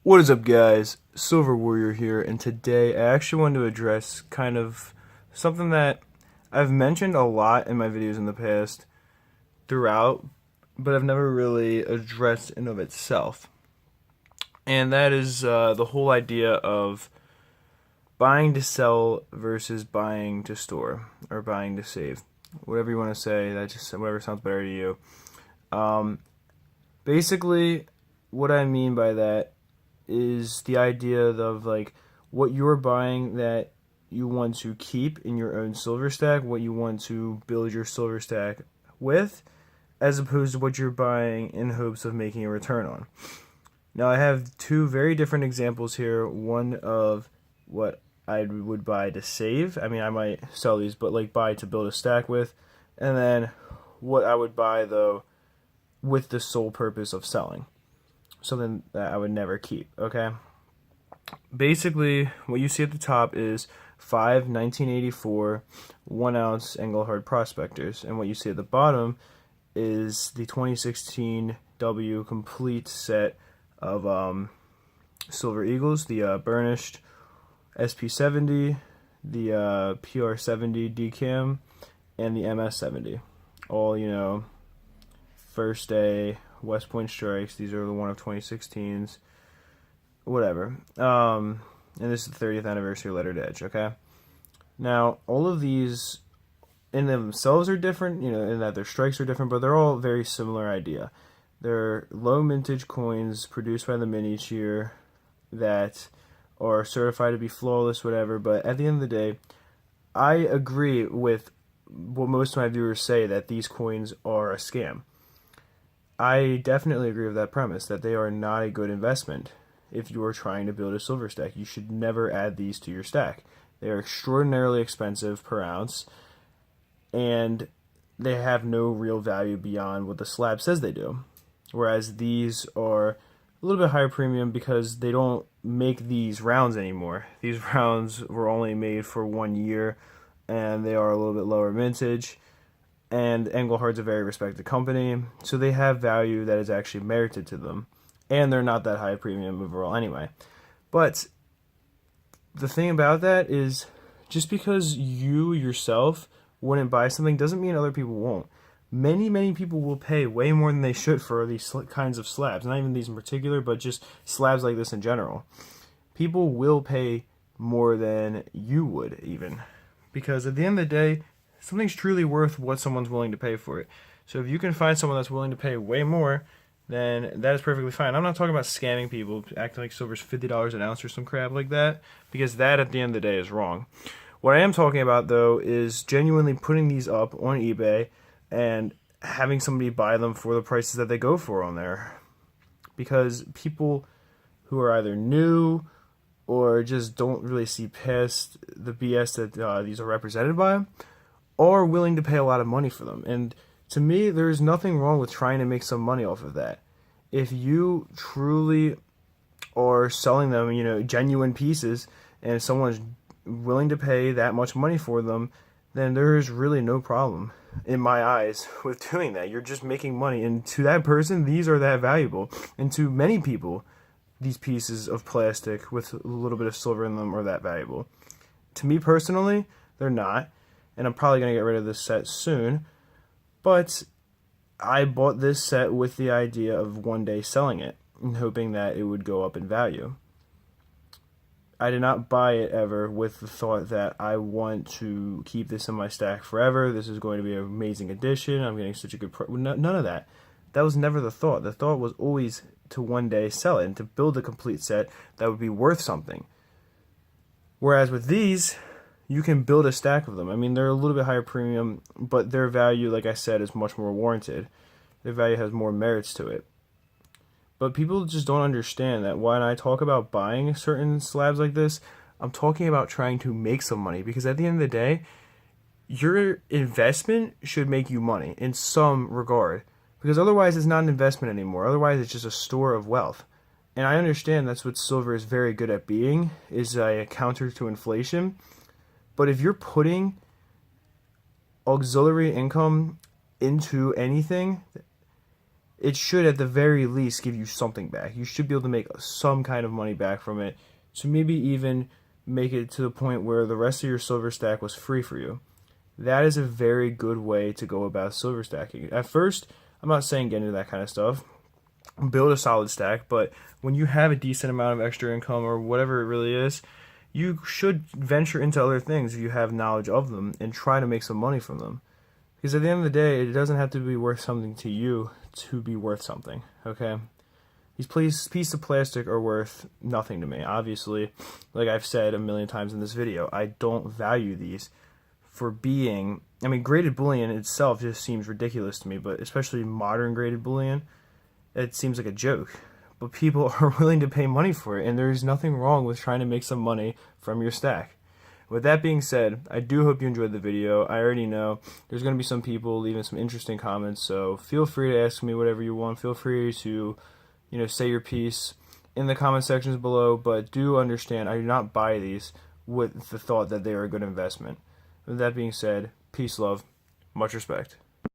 What is up, guys? Silver Warrior here, and today I actually wanted to address kind of something that I've mentioned a lot in my videos in the past throughout, but I've never really addressed in of itself. And that is the whole idea of buying to sell versus buying to store or buying to save. Whatever you want to say, that just whatever sounds better to you. Um, Basically, what I mean by that is the idea of like what you're buying that you want to keep in your own silver stack, what you want to build your silver stack with, as opposed to what you're buying in hopes of making a return on. Now, I have two very different examples here. One of what I would buy to save. I mean, I might sell these, but like buy to build a stack with, and then what I would buy though with the sole purpose of selling. Something that I would never keep, okay? Basically, what you see at the top is 1984 1 ounce Engelhard Prospectors, and what you see at the bottom is the 2016 W complete set of Silver Eagles, the burnished SP70, the PR70 DCAM, and the MS70. All, first day West Point strikes. These are the one of 2016s. Whatever. And this is the 30th anniversary of Lettered Edge, okay? Now, all of these in themselves are different, in that their strikes are different, but they're all very similar idea. They're low mintage coins produced by the mint each year that are certified to be flawless, whatever, but at the end of the day, I agree with what most of my viewers say, that these coins are a scam. I definitely agree with that premise, that they are not a good investment. If you are trying to build a silver stack, you should never add these to your stack. They are extraordinarily expensive per ounce, and they have no real value beyond what the slab says they do. Whereas these are a little bit higher premium because they don't make these rounds anymore. These rounds were only made for 1 year, and they are a little bit lower mintage. And Engelhard's a very respected company, so they have value that is actually merited to them. And they're not that high premium overall anyway. But the thing about that is, just because you yourself wouldn't buy something doesn't mean other people won't. Many people will pay way more than they should for these kinds of slabs. Not even these in particular, but just slabs like this in general. People will pay more than you would even. Because at the end of the day, something's truly worth what someone's willing to pay for it. So if you can find someone that's willing to pay way more, then that is perfectly fine. I'm not talking about scamming people, acting like silver's $50 an ounce or some crap like that, because that at the end of the day is wrong. What I am talking about, though, is genuinely putting these up on eBay and having somebody buy them for the prices that they go for on there. Because people who are either new or just don't really see past the BS that these are represented by are willing to pay a lot of money for them. And to me, there's nothing wrong with trying to make some money off of that. If you truly are selling them, genuine pieces, and someone's willing to pay that much money for them, then there is really no problem, in my eyes, with doing that. You're just making money, and to that person, these are that valuable. And to many people, these pieces of plastic with a little bit of silver in them are that valuable. To me personally, they're not. And I'm probably going to get rid of this set soon. But I bought this set with the idea of one day selling it, and hoping that it would go up in value. I did not buy it ever with the thought that I want to keep this in my stack forever. This is going to be an amazing addition. I'm getting such a good price. None of that. That was never the thought. The thought was always to one day sell it and to build a complete set that would be worth something. Whereas with these, you can build a stack of them. I mean, they're a little bit higher premium, but their value, like I said, is much more warranted. Their value has more merits to it. But people just don't understand that when I talk about buying certain slabs like this, I'm talking about trying to make some money. Because at the end of the day, your investment should make you money in some regard. Because otherwise it's not an investment anymore. Otherwise it's just a store of wealth. And I understand that's what silver is very good at being, is a counter to inflation. But if you're putting auxiliary income into anything, it should at the very least give you something back. You should be able to make some kind of money back from it. So maybe even make it to the point where the rest of your silver stack was free for you. That is a very good way to go about silver stacking. At first, I'm not saying get into that kind of stuff. Build a solid stack, but when you have a decent amount of extra income or whatever it really is, you should venture into other things if you have knowledge of them and try to make some money from them. Because at the end of the day, it doesn't have to be worth something to you to be worth something, okay? These pieces of plastic are worth nothing to me. Obviously, like I've said a million times in this video, I don't value these for being... I mean, graded bullion itself just seems ridiculous to me, but especially modern graded bullion, it seems like a joke. But people are willing to pay money for it, and there's nothing wrong with trying to make some money from your stack. With that being said, I do hope you enjoyed the video. I already know there's going to be some people leaving some interesting comments, so feel free to ask me whatever you want. Feel free to, say your piece in the comment sections below, but do understand I do not buy these with the thought that they are a good investment. With that being said, peace, love, much respect.